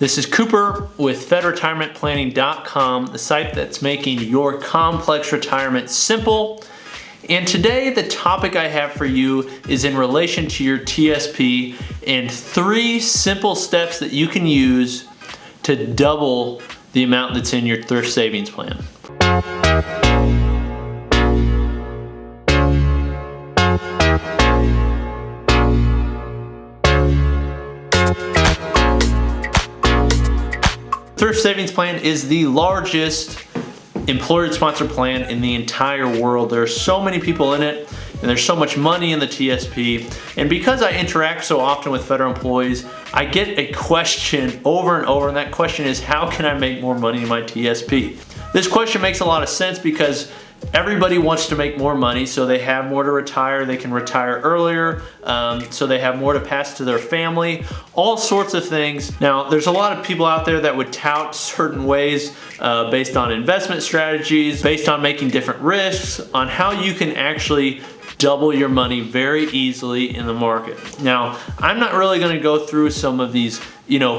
This is Cooper with FedRetirementPlanning.com, the site that's making your complex retirement simple. And today the topic I have for you is in relation to your TSP and 3 simple steps that you can use to double the amount that's in your thrift savings plan. Thrift savings plan is the largest employer-sponsored plan in the entire world. There are so many people in it, and there's so much money in the TSP. And because I interact so often with federal employees, I get a question over and over, and that question is, how can I make more money in my TSP? This question makes a lot of sense because everybody wants to make more money, so they have more to retire, they can retire earlier, so they have more to pass to their family, all sorts of things. Now, there's a lot of people out there that would tout certain ways based on investment strategies, based on making different risks, on how you can actually double your money very easily in the market. Now, I'm not really going to go through some of these,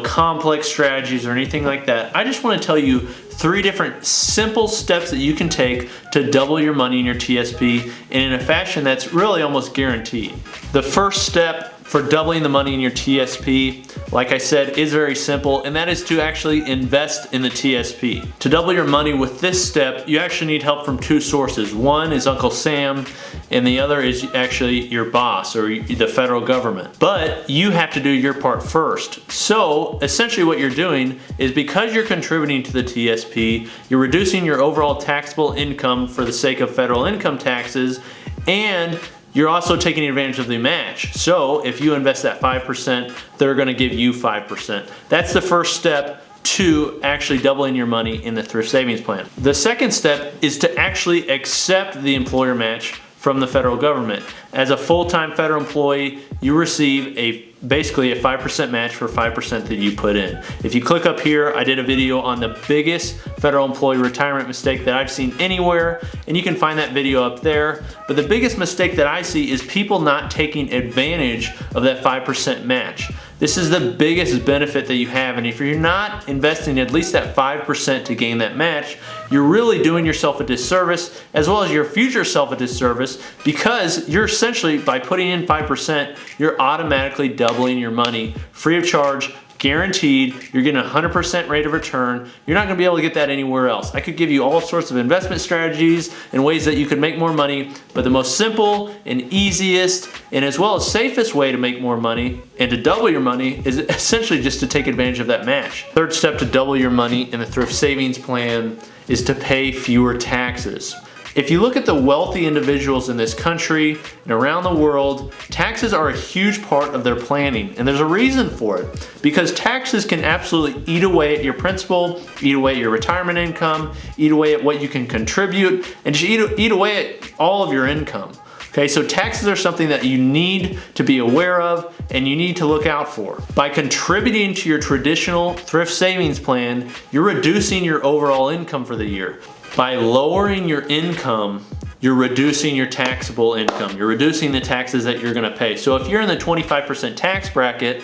complex strategies or anything like that. I just want to tell you 3 different simple steps that you can take to double your money in your TSP, and in a fashion that's really almost guaranteed. The first step for doubling the money in your TSP, like I said, is very simple, and that is to actually invest in the TSP. To double your money with this step, you actually need help from 2 sources. One is Uncle Sam, and the other is actually your boss or the federal government. But you have to do your part first. So essentially what you're doing is, because you're contributing to the TSP, you're reducing your overall taxable income for the sake of federal income taxes, and you're also taking advantage of the match. So if you invest that 5%, they're gonna give you 5%. That's the first step to actually doubling your money in the thrift savings plan. The second step is to actually accept the employer match from the federal government. As a full-time federal employee, you receive basically a 5% match for 5% that you put in. If you click up here, I did a video on the biggest federal employee retirement mistake that I've seen anywhere, and you can find that video up there. But the biggest mistake that I see is people not taking advantage of that 5% match. This is the biggest benefit that you have, and if you're not investing at least that 5% to gain that match, you're really doing yourself a disservice, as well as your future self a disservice, because you're essentially, by putting in 5%, you're automatically doubling your money free of charge, guaranteed. You're getting a 100% rate of return. You're not gonna be able to get that anywhere else. I could give you all sorts of investment strategies and ways that you could make more money, but the most simple and easiest and as well as safest way to make more money and to double your money is essentially just to take advantage of that match. Third step to double your money in the thrift savings plan is to pay fewer taxes. If you look at the wealthy individuals in this country and around the world, taxes are a huge part of their planning, and there's a reason for it. Because taxes can absolutely eat away at your principal, eat away at your retirement income, eat away at what you can contribute, and just eat away at all of your income. Okay, so taxes are something that you need to be aware of and you need to look out for. By contributing to your traditional thrift savings plan, you're reducing your overall income for the year. By lowering your income, you're reducing your taxable income. You're reducing the taxes that you're gonna pay. So if you're in the 25% tax bracket,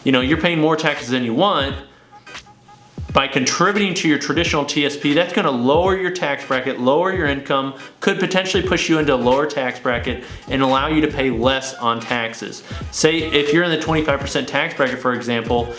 you're paying more taxes than you want. By contributing to your traditional TSP, that's gonna lower your tax bracket, lower your income, could potentially push you into a lower tax bracket and allow you to pay less on taxes. Say if you're in the 25% tax bracket, for example,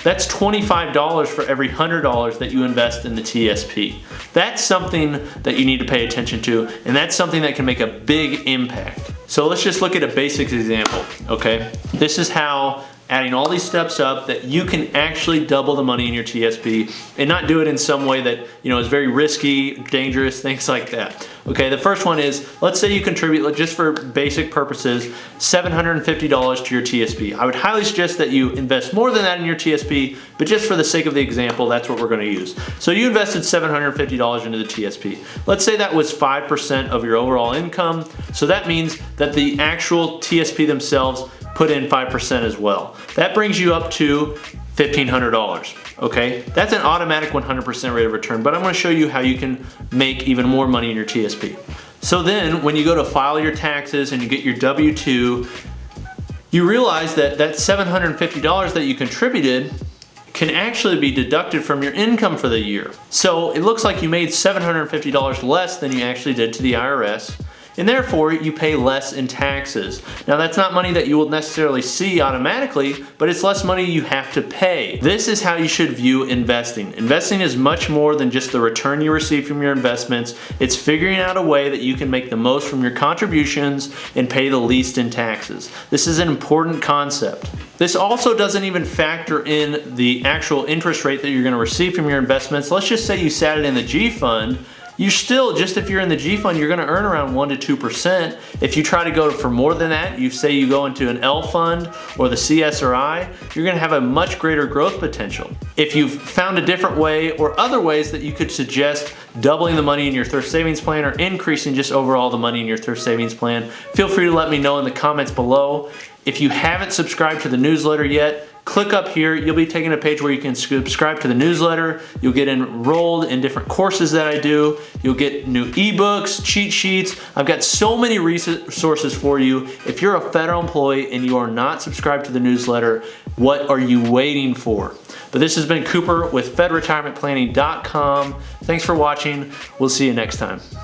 that's $25 for every $100 that you invest in the TSP. That's something that you need to pay attention to, and that's something that can make a big impact. So let's just look at a basic example, okay? This is how adding all these steps up that you can actually double the money in your TSP and not do it in some way that is very risky, dangerous, things like that. Okay, the first one is, let's say you contribute, just for basic purposes, $750 to your TSP. I would highly suggest that you invest more than that in your TSP, but just for the sake of the example, that's what we're gonna use. So you invested $750 into the TSP. Let's say that was 5% of your overall income, so that means that the actual TSP themselves put in 5% as well. That brings you up to $1,500, okay? That's an automatic 100% rate of return, but I'm gonna show you how you can make even more money in your TSP. So then when you go to file your taxes and you get your W-2, you realize that that $750 that you contributed can actually be deducted from your income for the year. So it looks like you made $750 less than you actually did to the IRS, and therefore you pay less in taxes. Now that's not money that you will necessarily see automatically, but it's less money you have to pay. This is how you should view investing. Investing is much more than just the return you receive from your investments. It's figuring out a way that you can make the most from your contributions and pay the least in taxes. This is an important concept. This also doesn't even factor in the actual interest rate that you're going to receive from your investments. Let's just say you sat it in the G fund. You still, just if you're in the G fund, you're gonna earn around 1 to 2%. If you try to go for more than that, you say you go into an L fund or the CS or I, you're gonna have a much greater growth potential. If you've found a different way or other ways that you could suggest doubling the money in your thrift savings plan or increasing just overall the money in your thrift savings plan, feel free to let me know in the comments below. If you haven't subscribed to the newsletter yet, click up here. You'll be taken to a page where you can subscribe to the newsletter. You'll get enrolled in different courses that I do. You'll get new ebooks, cheat sheets. I've got so many resources for you. If you're a federal employee and you are not subscribed to the newsletter, what are you waiting for? But this has been Cooper with FedRetirementPlanning.com. Thanks for watching. We'll see you next time.